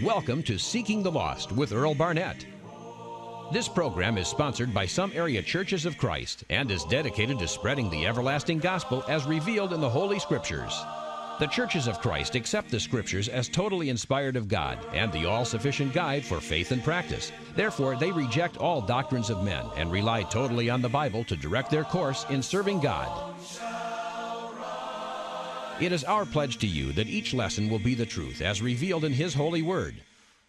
Welcome to Seeking the Lost with Earl Barnett. This program is sponsored by some area churches of Christ and is dedicated to spreading the everlasting gospel as revealed in the Holy Scriptures. The churches of Christ accept the Scriptures as totally inspired of God and the all-sufficient guide for faith and practice. Therefore, they reject all doctrines of men and rely totally on the Bible to direct their course in serving God. It is our pledge to you that each lesson will be the truth as revealed in His holy word.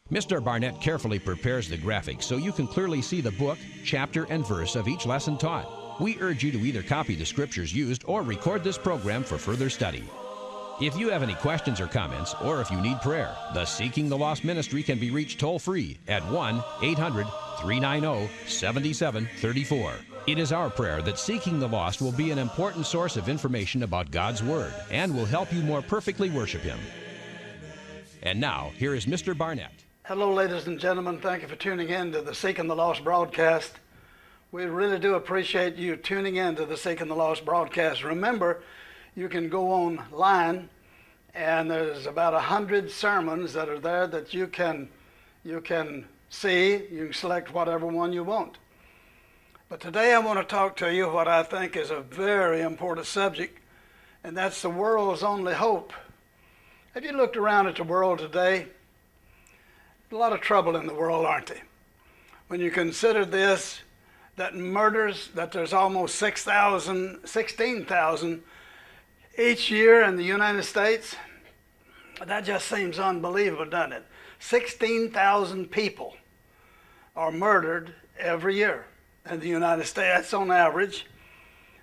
Mr. Barnett carefully prepares the graphics so you can clearly see the book, chapter, and verse of each lesson taught. We urge you to either copy the scriptures used or record this program for further study. If you have any questions or comments, or if you need prayer, the Seeking the Lost ministry can be reached toll-free at 1-800-390-7734. It is our prayer that Seeking the Lost will be an important source of information about God's Word and will help you more perfectly worship Him. And now, here is Mr. Barnett. Hello, ladies and gentlemen. Thank you for tuning in to the Seeking the Lost broadcast. We really do appreciate you tuning in to the Seeking the Lost broadcast. Remember, you can go online, and there's about 100 sermons that are there that you can see. You can select whatever one you want. But today I want to talk to you what I think is a very important subject, and that's the world's only hope. Have you looked around at the world today? A lot of trouble in the world, aren't they? When you consider this, that murders, that there's almost 16,000 each year in the United States, that just seems unbelievable, doesn't it? 16,000 people are murdered every year in the United States. That's on average.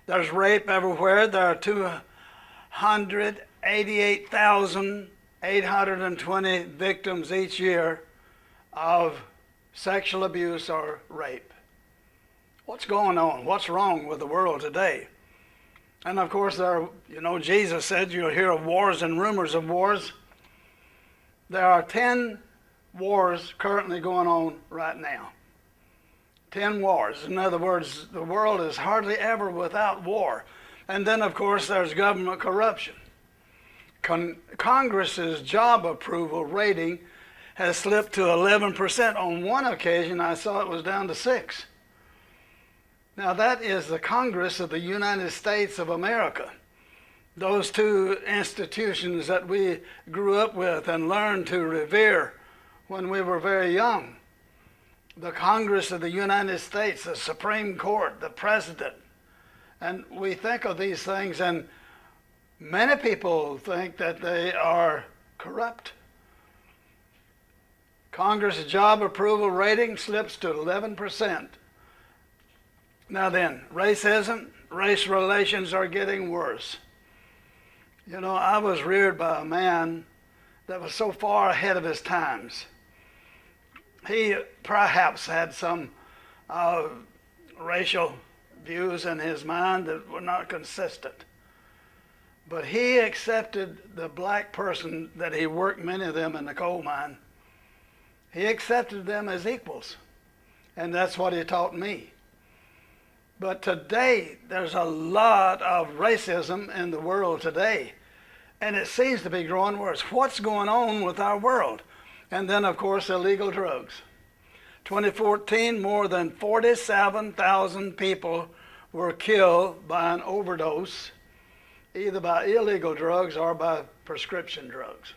There's rape everywhere. There are 288,820 victims each year of sexual abuse or rape. What's going on? What's wrong with the world today? And of course, Jesus said you'll hear of wars and rumors of wars. There are 10 wars currently going on right now. 10 wars. In other words, the world is hardly ever without war. And then, of course, there's government corruption. Congress's job approval rating has slipped to 11%. On one occasion, I saw it was down to 6%. Now, that is the Congress of the United States of America. Those two institutions that we grew up with and learned to revere when we were very young. The Congress of the United States, the Supreme Court, the President. And we think of these things, and many people think that they are corrupt. Congress' job approval rating slips to 11%. Now then, racism, race relations are getting worse. You know, I was reared by a man that was so far ahead of his times. He perhaps had some racial views in his mind that were not consistent. But he accepted the black person that he worked, many of them in the coal mine. He accepted them as equals. And that's what he taught me. But today, there's a lot of racism in the world today. And it seems to be growing worse. What's going on with our world? And then, of course, illegal drugs. 2014, more than 47,000 people were killed by an overdose, either by illegal drugs or by prescription drugs.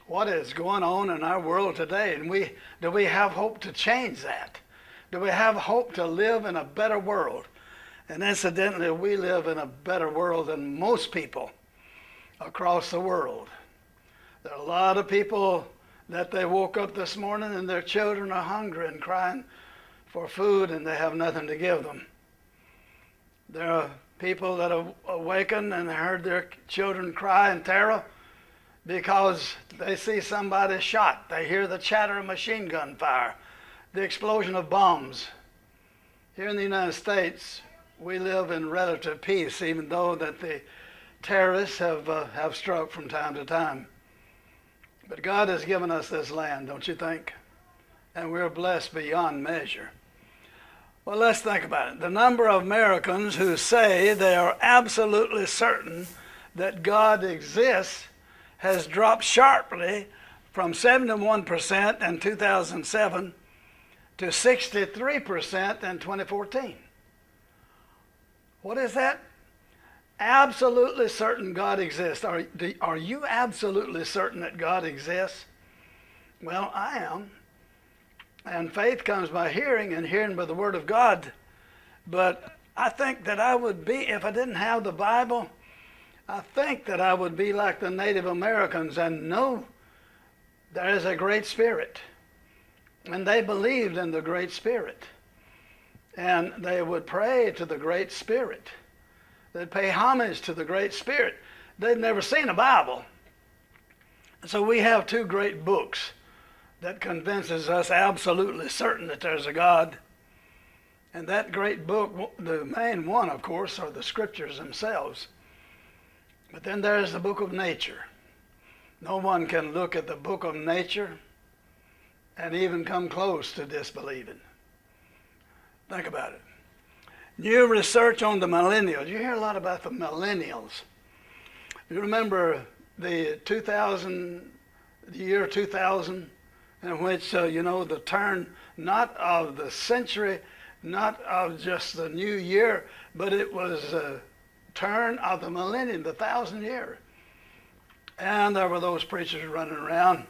What is going on in our world today? And do we have hope to change that? Do we have hope to live in a better world? And incidentally, we live in a better world than most people across the world. There are a lot of people that they woke up this morning and their children are hungry and crying for food and they have nothing to give them. There are people that have awakened and heard their children cry in terror because they see somebody shot. They hear the chatter of machine gun fire, the explosion of bombs. Here in the United States, we live in relative peace, even though that the terrorists have struck from time to time. But God has given us this land, don't you think? And we're blessed beyond measure. Well, let's think about it. The number of Americans who say they are absolutely certain that God exists has dropped sharply from 71% in 2007 to 63% in 2014. What is that? Absolutely certain God exists. Are you absolutely certain that God exists? Well, I am. And faith comes by hearing, and hearing by the Word of God. But I think that I would be, if I didn't have the Bible, I think that I would be like the Native Americans and know there is a Great Spirit. And they believed in the Great Spirit. And they would pray to the Great Spirit. They'd pay homage to the Great Spirit. They'd never seen a Bible. So we have two great books that convinces us absolutely certain that there's a God. And that great book, the main one, of course, are the Scriptures themselves. But then there's the book of nature. No one can look at the book of nature and even come close to disbelieving. Think about it. New research on the millennials. You hear a lot about the millennials. You remember the year 2000, in which, the turn not of the century, not of just the new year, but it was the turn of the millennium, the 1,000 year. And there were those preachers running around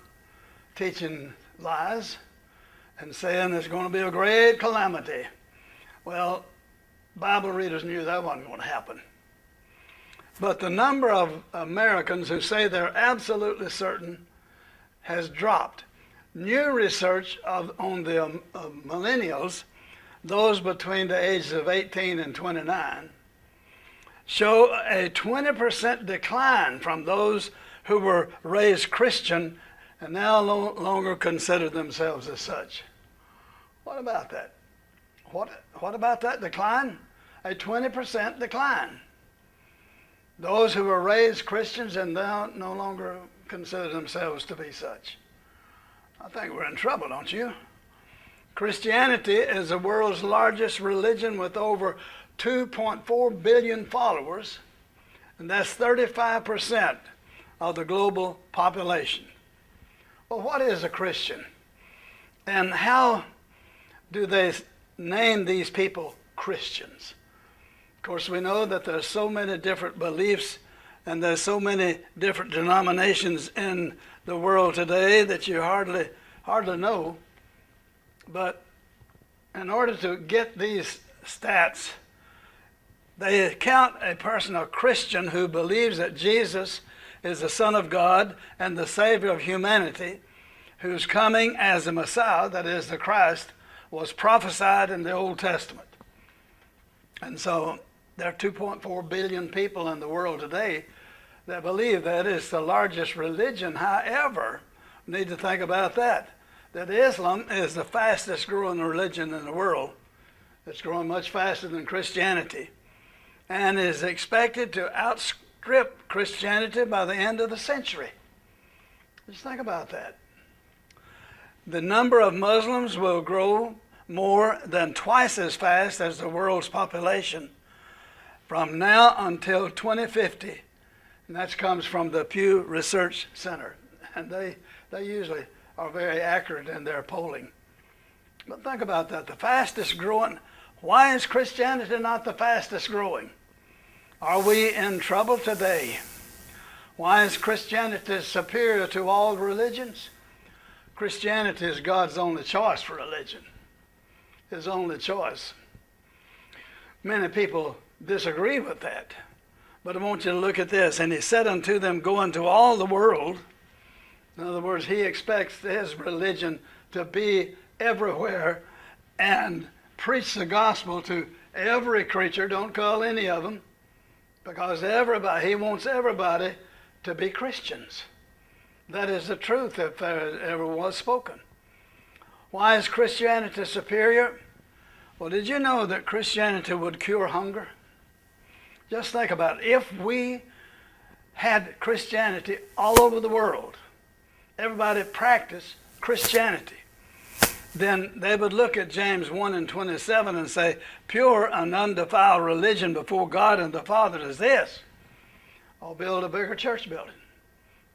teaching lies and saying there's going to be a great calamity. Well, Bible readers knew that wasn't going to happen. But the number of Americans who say they're absolutely certain has dropped. New research on the millennials, those between the ages of 18 and 29, show a 20% decline from those who were raised Christian and now no longer consider themselves as such. What about that? What about that decline? A 20% decline. Those who were raised Christians and now no longer consider themselves to be such. I think we're in trouble, don't you? Christianity is the world's largest religion with over 2.4 billion followers, and that's 35% of the global population. Well, what is a Christian? And how do they name these people Christians? Of course, we know that there's so many different beliefs and there's so many different denominations in the world today that you hardly know. But in order to get these stats, they count a person a Christian who believes that Jesus is the Son of God and the Savior of humanity, whose coming as the Messiah, that is the Christ, was prophesied in the Old Testament. And so there are 2.4 billion people in the world today that believe that. It's the largest religion. However, we need to think about that Islam is the fastest growing religion in the world. It's growing much faster than Christianity and is expected to outstrip Christianity by the end of the century. Just think about that. The number of Muslims will grow more than twice as fast as the world's population from now until 2050. And that comes from the Pew Research Center. And they usually are very accurate in their polling. But think about that. The fastest growing. Why is Christianity not the fastest growing? Are we in trouble today? Why is Christianity superior to all religions? Christianity is God's only choice for religion. His only choice. Many people disagree with that. But I want you to look at this. And he said unto them, go into all the world. In other words, he expects his religion to be everywhere and preach the gospel to every creature. Don't call any of them, because he wants everybody to be Christians. That is the truth if there ever was spoken. Why is Christianity superior? Well, did you know that Christianity would cure hunger? Just think about it. If we had Christianity all over the world, everybody practiced Christianity, then they would look at James 1:27 and say, pure and undefiled religion before God and the Father is this: I'll build a bigger church building.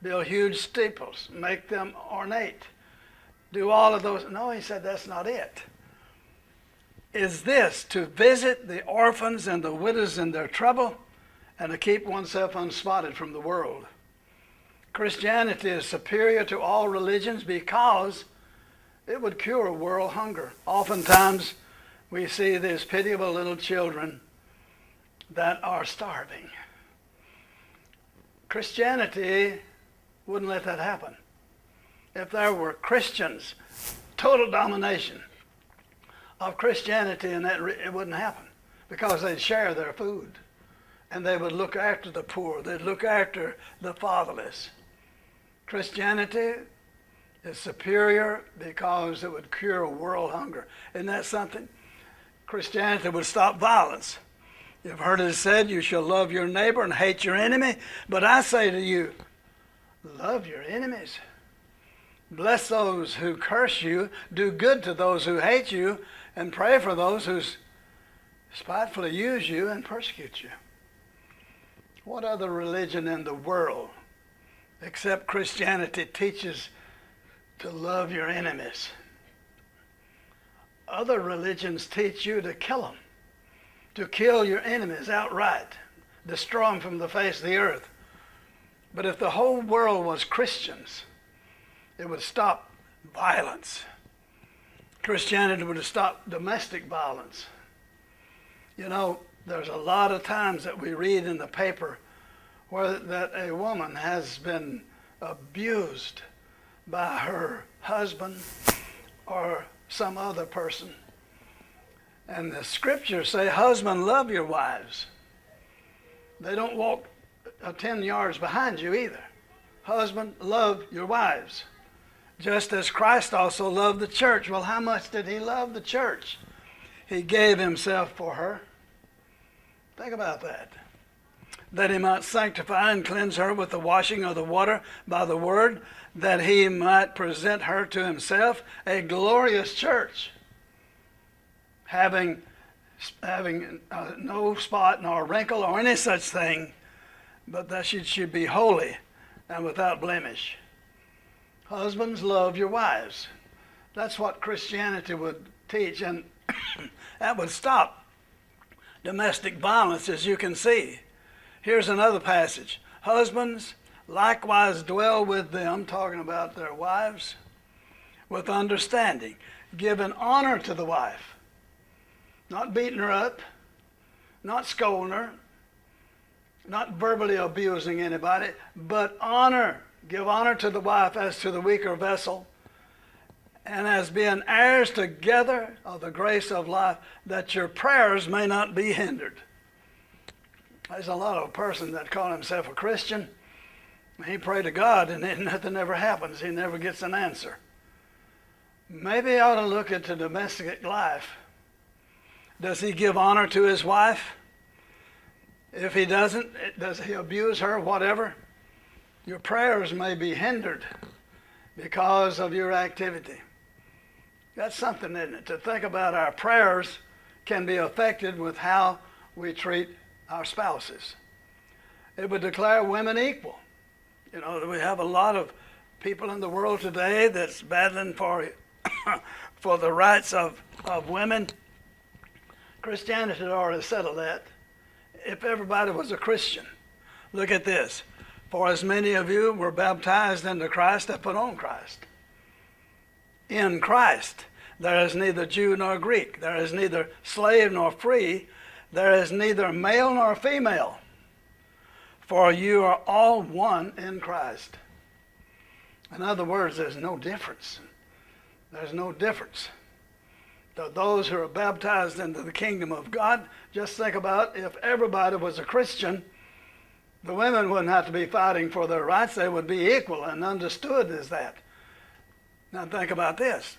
build huge steeples, make them ornate, do all of those. No, he said that's not it. Is this to visit the orphans and the widows in their trouble and to keep oneself unspotted from the world? Christianity is superior to all religions because it would cure world hunger. Oftentimes we see these pitiable little children that are starving. Christianity wouldn't let that happen. If there were Christians, total domination of Christianity, and that it wouldn't happen because they'd share their food and they would look after the poor. They'd look after the fatherless. Christianity is superior because it would cure world hunger. Isn't that something? Christianity would stop violence. You've heard it said, you shall love your neighbor and hate your enemy. But I say to you, love your enemies. Bless those who curse you. Do good to those who hate you. And pray for those who spitefully use you and persecute you. What other religion in the world except Christianity teaches to love your enemies? Other religions teach you to kill them, to kill your enemies outright, destroy them from the face of the earth. But if the whole world was Christians, it would stop violence. Christianity would stop domestic violence. You know, there's a lot of times that we read in the paper where that a woman has been abused by her husband or some other person. And the scriptures say, husband, love your wives. They don't walk 10 yards behind you either. Husband, love your wives. Just as Christ also loved the church. Well, how much did he love the church? He gave himself for her. Think about that. That he might sanctify and cleanse her with the washing of the water by the word, that he might present her to himself a glorious church, having no spot nor wrinkle or any such thing, but that she should be holy and without blemish. Husbands, love your wives. That's what Christianity would teach, and that would stop domestic violence, as you can see. Here's another passage. Husbands, likewise dwell with them, talking about their wives, with understanding, giving honor to the wife, not beating her up, not scolding her, not verbally abusing anybody, but honor. Give honor to the wife as to the weaker vessel, and as being heirs together of the grace of life, that your prayers may not be hindered. There's a lot of person that call himself a Christian. He pray to God and then nothing ever happens. He never gets an answer. Maybe he ought to look into domestic life. Does he give honor to his wife? If he doesn't, does he abuse her, whatever? Your prayers may be hindered because of your activity. That's something, isn't it? To think about our prayers can be affected with how we treat our spouses. It would declare women equal. You know, we have a lot of people in the world today that's battling for for the rights of women. Christianity had already settled that. If everybody was a Christian, look at this. For as many of you were baptized into Christ, have put on Christ. In Christ, there is neither Jew nor Greek. There is neither slave nor free. There is neither male nor female. For you are all one in Christ. In other words, there's no difference. There's no difference. Those who are baptized into the kingdom of God, just think about if everybody was a Christian, the women wouldn't have to be fighting for their rights. They would be equal and understood as that. Now think about this.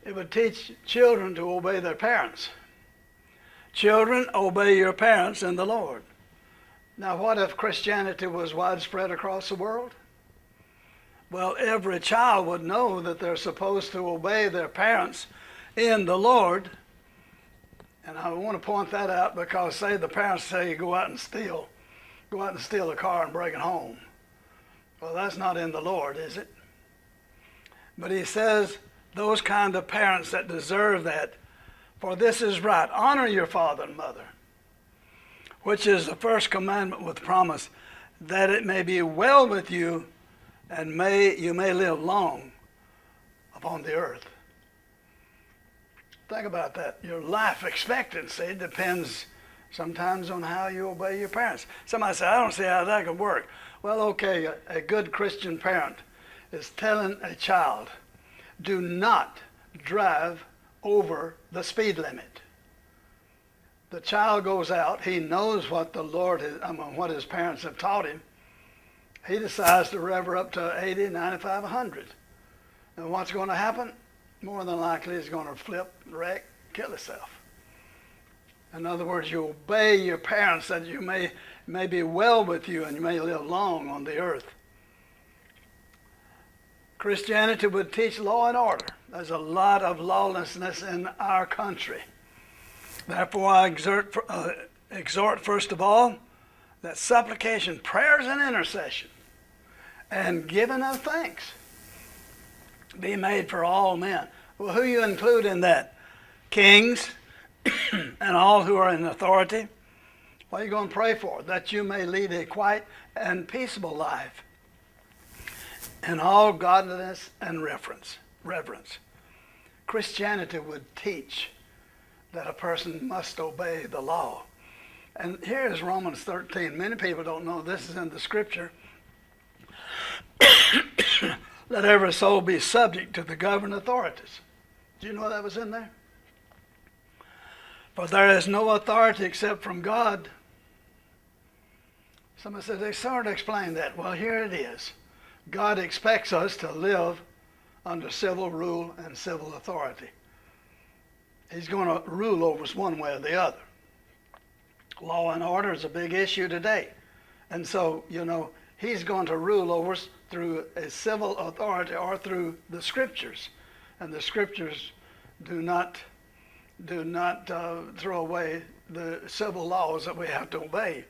It would teach children to obey their parents. Children, obey your parents in the Lord. Now what if Christianity was widespread across the world? Well, every child would know that they're supposed to obey their parents in the Lord. And I want to point that out because say the parents say go out and steal a car and bring it home. Well, that's not in the Lord, is it? But he says those kind of parents that deserve that, for this is right. Honor your father and mother, which is the first commandment with promise, that it may be well with you and you may live long upon the earth. Think about that. Your life expectancy depends sometimes on how you obey your parents. Somebody say, I don't see how that could work. Well, okay, a good Christian parent is telling a child, do not drive over the speed limit. The child goes out, he knows what what his parents have taught him. He decides to rev her up to 80, 95, 100. And what's going to happen? More than likely he's going to flip, wreck, kill himself. In other words, you obey your parents that you may be well with you and you may live long on the earth. Christianity would teach law and order. There's a lot of lawlessness in our country. Therefore, I exhort first of all, that supplication, prayers, and intercession, and giving of thanks be made for all men. Well, who you include in that? Kings and all who are in authority. What are you going to pray for? That you may lead a quiet and peaceable life in all godliness and reverence. Christianity would teach that a person must obey the law. And here is Romans 13. Many people don't know this is in the scripture. Let every soul be subject to the governing authorities. Do you know that was in there? For there is no authority except from God. Somebody says, they sort of explain that. Well, here it is. God expects us to live under civil rule and civil authority. He's going to rule over us one way or the other. Law and order is a big issue today. And so, he's going to rule over us through a civil authority or through the scriptures. And the scriptures do not throw away the civil laws that we have to obey.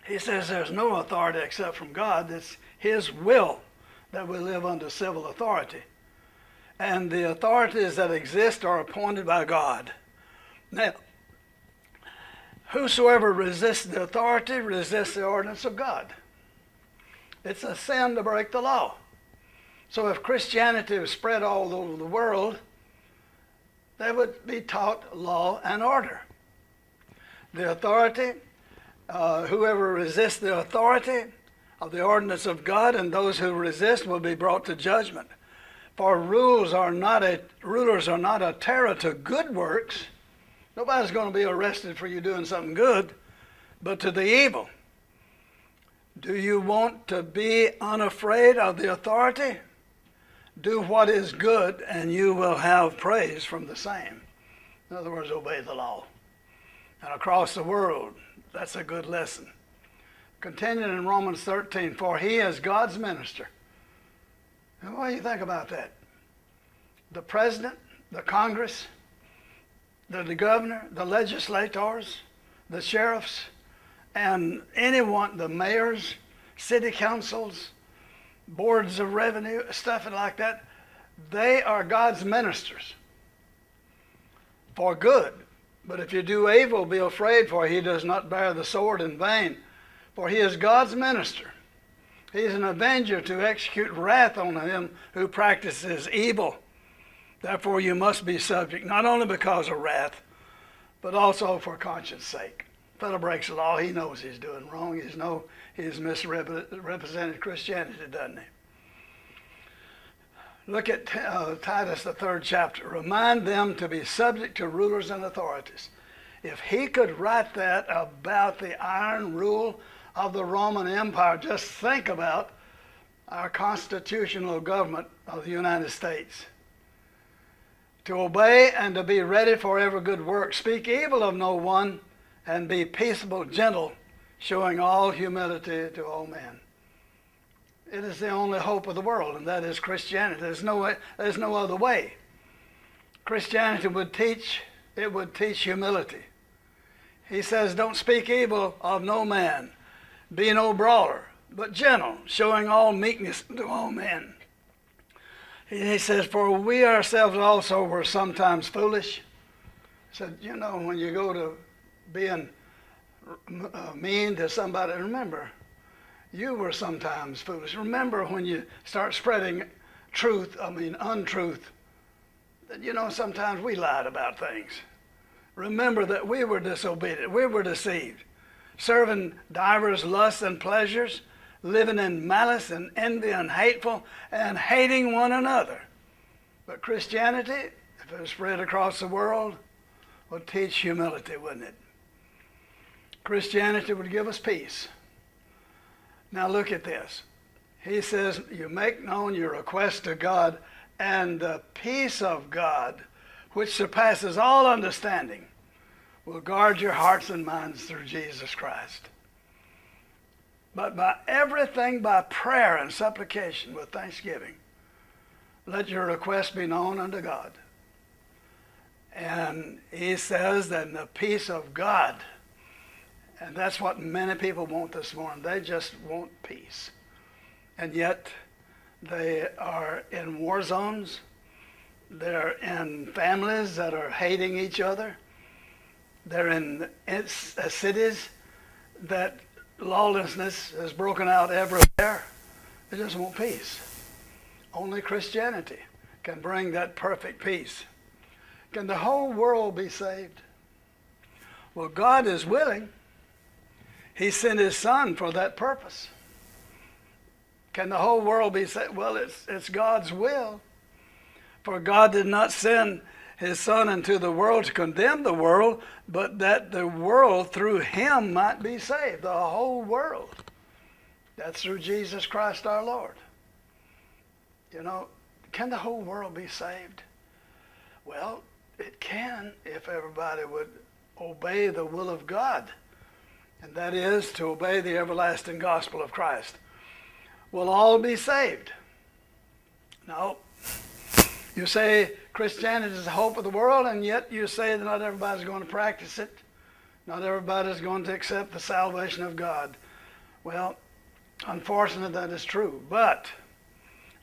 He says there's no authority except from God. It's his will that we live under civil authority. And the authorities that exist are appointed by God. Now, whosoever resists the authority resists the ordinance of God. It's a sin to break the law. So if Christianity was spread all over the world, they would be taught law and order. The authority, whoever resists the authority of the ordinance of God, and those who resist will be brought to judgment. For rulers are not a terror to good works. Nobody's going to be arrested for you doing something good, but to the evil. Do you want to be unafraid of the authority? Do what is good, and you will have praise from the same. In other words, obey the law. And across the world, that's a good lesson. Continuing in Romans 13, for he is God's minister. And what do you think about that? The president, the Congress, the governor, the legislators, the sheriffs, and anyone, the mayors, city councils, boards of revenue, stuff like that, they are God's ministers for good. But if you do evil, be afraid, for he does not bear the sword in vain. For he is God's minister. He is an avenger to execute wrath on him who practices evil. Therefore you must be subject, not only because of wrath, but also for conscience sake. If a fellow breaks the law, he knows he's doing wrong. He's misrepresented Christianity, doesn't he? Look at Titus, the 3rd chapter. Remind them to be subject to rulers and authorities. If he could write that about the iron rule of the Roman Empire, just think about our constitutional government of the United States. To obey and to be ready for every good work. Speak evil of no one, and be peaceable, gentle, showing all humility to all men. It is the only hope of the world, and that is Christianity. There's no other way. Christianity would teach humility. He says, don't speak evil of no man. Be no brawler. but gentle, showing all meekness to all men. He says, for we ourselves also were sometimes foolish. He said, you know, when you go to being mean to somebody, remember, you were sometimes foolish. Remember when you start spreading untruth, that, you know, sometimes we lied about things. Remember that we were disobedient, we were deceived, serving divers lusts and pleasures, living in malice and envy and hateful, and hating one another. But Christianity, if it was spread across the world, would teach humility, wouldn't it? Christianity would give us peace. Now look at this. He says, you make known your request to God, and the peace of God, which surpasses all understanding, will guard your hearts and minds through Jesus Christ. But by everything, by prayer and supplication with thanksgiving, let your request be known unto God. And he says that in the peace of God, and that's what many people want this morning. They just want peace. And yet they are in war zones. They're in families that are hating each other. They're in cities that lawlessness has broken out everywhere. They just want peace. Only Christianity can bring that perfect peace. Can the whole world be saved? Well, God is willing. He sent his son for that purpose. Can the whole world be saved? Well, it's God's will. For God did not send his son into the world to condemn the world, but that the world through him might be saved. The whole world. That's through Jesus Christ our Lord. You know, can the whole world be saved? Well, it can if everybody would obey the will of God. And that is to obey the everlasting gospel of Christ. We'll all be saved. No. You say Christianity is the hope of the world, and yet you say that not everybody's going to practice it. Not everybody's going to accept the salvation of God. Well, unfortunately, that is true. But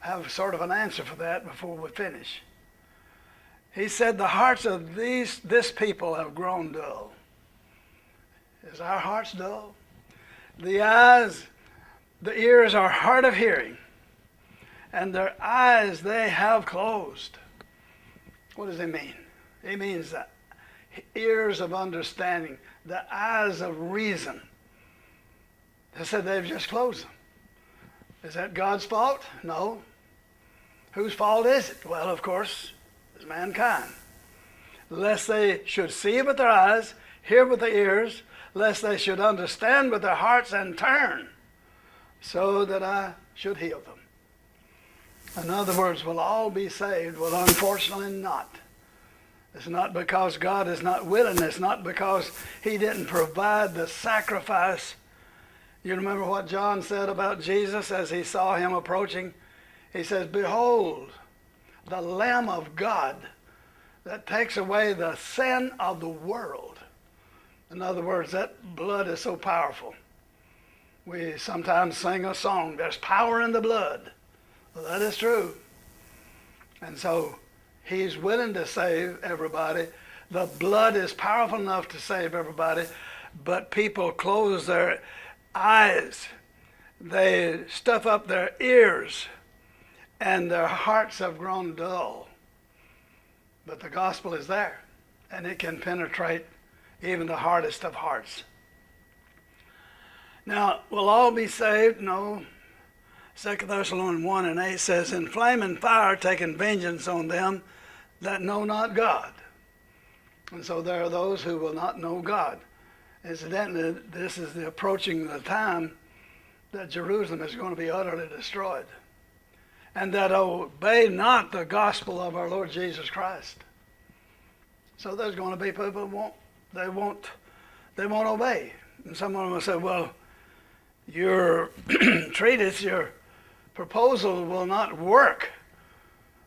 I have sort of an answer for that before we finish. He said the hearts of this people have grown dull. Is our hearts dull? The eyes, the ears are hard of hearing, and their eyes they have closed. What does he mean? He means the ears of understanding, the eyes of reason. They said they've just closed them. Is that God's fault? No. Whose fault is it? Well, of course, it's mankind. Lest they should see with their eyes, hear with their ears, lest they should understand with their hearts and turn, so that I should heal them. In other words, we'll all be saved. Well, unfortunately not. It's not because God is not willing. It's not because he didn't provide the sacrifice. You remember what John said about Jesus as he saw him approaching? He says, behold, the Lamb of God that takes away the sin of the world. In other words, that blood is so powerful. We sometimes sing a song, there's power in the blood. Well, that is true. And so he's willing to save everybody. The blood is powerful enough to save everybody, but people close their eyes. They stuff up their ears, and their hearts have grown dull. But the gospel is there, and it can penetrate even the hardest of hearts. Now, will all be saved? No. 2 Thessalonians 1:8 says, in flaming fire taking vengeance on them that know not God. And so there are those who will not know God. Incidentally, this is the approaching the time that Jerusalem is going to be utterly destroyed. And that obey not the gospel of our Lord Jesus Christ. So there's going to be people who won't obey. And someone will say, well, your treatise, your proposal will not work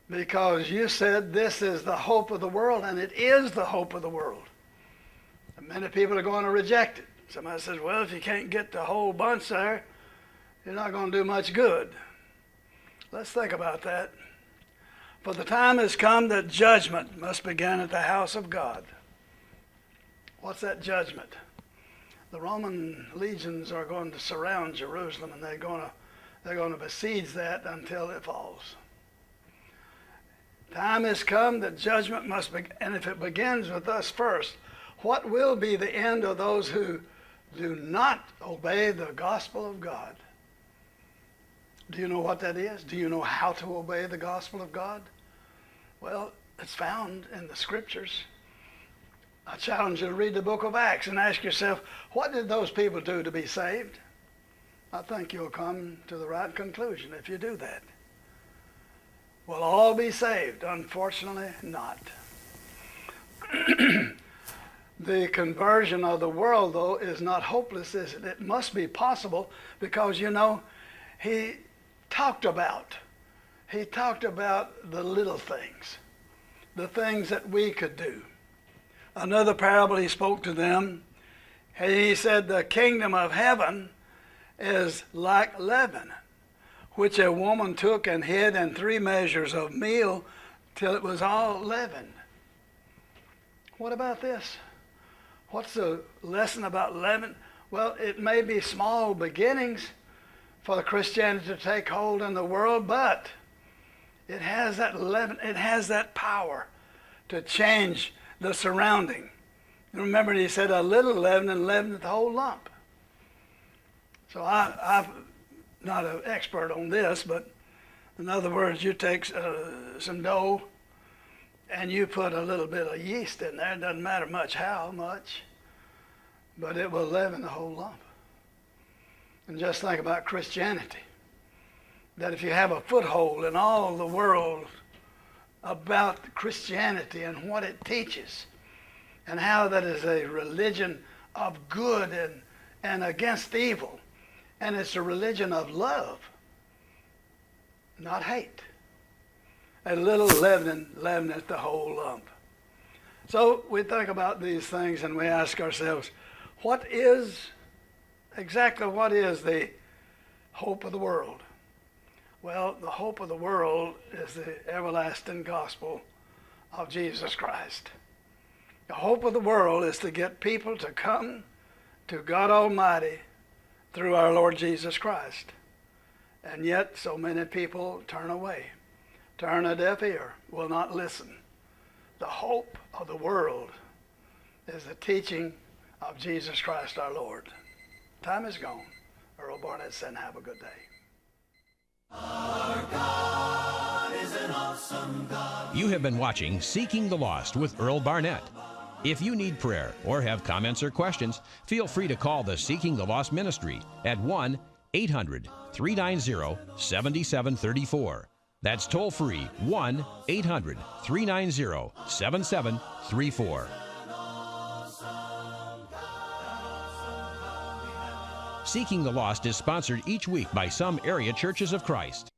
because you said this is the hope of the world, and it is the hope of the world. And many people are going to reject it. Somebody says, well, if you can't get the whole bunch there, you're not going to do much good. Let's think about that. For the time has come that judgment must begin at the house of God. What's that judgment? The Roman legions are going to surround Jerusalem, and they're going to besiege that until it falls. Time has come that judgment must begin, and if it begins with us first, what will be the end of those who do not obey the gospel of God? Do you know what that is? Do you know how to obey the gospel of God? Well, it's found in the scriptures. I challenge you to read the book of Acts and ask yourself, what did those people do to be saved? I think you'll come to the right conclusion if you do that. Will all be saved? Unfortunately, not. The conversion of the world, though, is not hopeless, is it? It must be possible because, you know, he talked about the little things, the things that we could do. Another parable he spoke to them, he said, the kingdom of heaven is like leaven, which a woman took and hid in 3 measures of meal till it was all leavened. What about this? What's the lesson about leaven? Well, it may be small beginnings for Christianity to take hold in the world, but it has that leaven, it has that power to change the surrounding. Remember, he said a little leaven and leaveneth the whole lump. So I'm not an expert on this, but in other words, you take some dough and you put a little bit of yeast in there. It doesn't matter much how much, but it will leaven the whole lump. And just think about Christianity, that if you have a foothold in all the world about Christianity and what it teaches and how that is a religion of good and against evil, and it's a religion of love, not hate. A little leaven leaveneth the whole lump. So we think about these things and we ask ourselves, what is the hope of the world? Well, the hope of the world is the everlasting gospel of Jesus Christ. The hope of the world is to get people to come to God Almighty through our Lord Jesus Christ. And yet so many people turn away, turn a deaf ear, will not listen. The hope of the world is the teaching of Jesus Christ our Lord. Time is gone. Earl Barnett said, have a good day. Our God is an awesome God. You have been watching Seeking the Lost with Earl Barnett. If you need prayer or have comments or questions, feel free to call the Seeking the Lost Ministry at 1-800-390-7734. That's toll free, 1-800-390-7734. Seeking the Lost is sponsored each week by some area churches of Christ.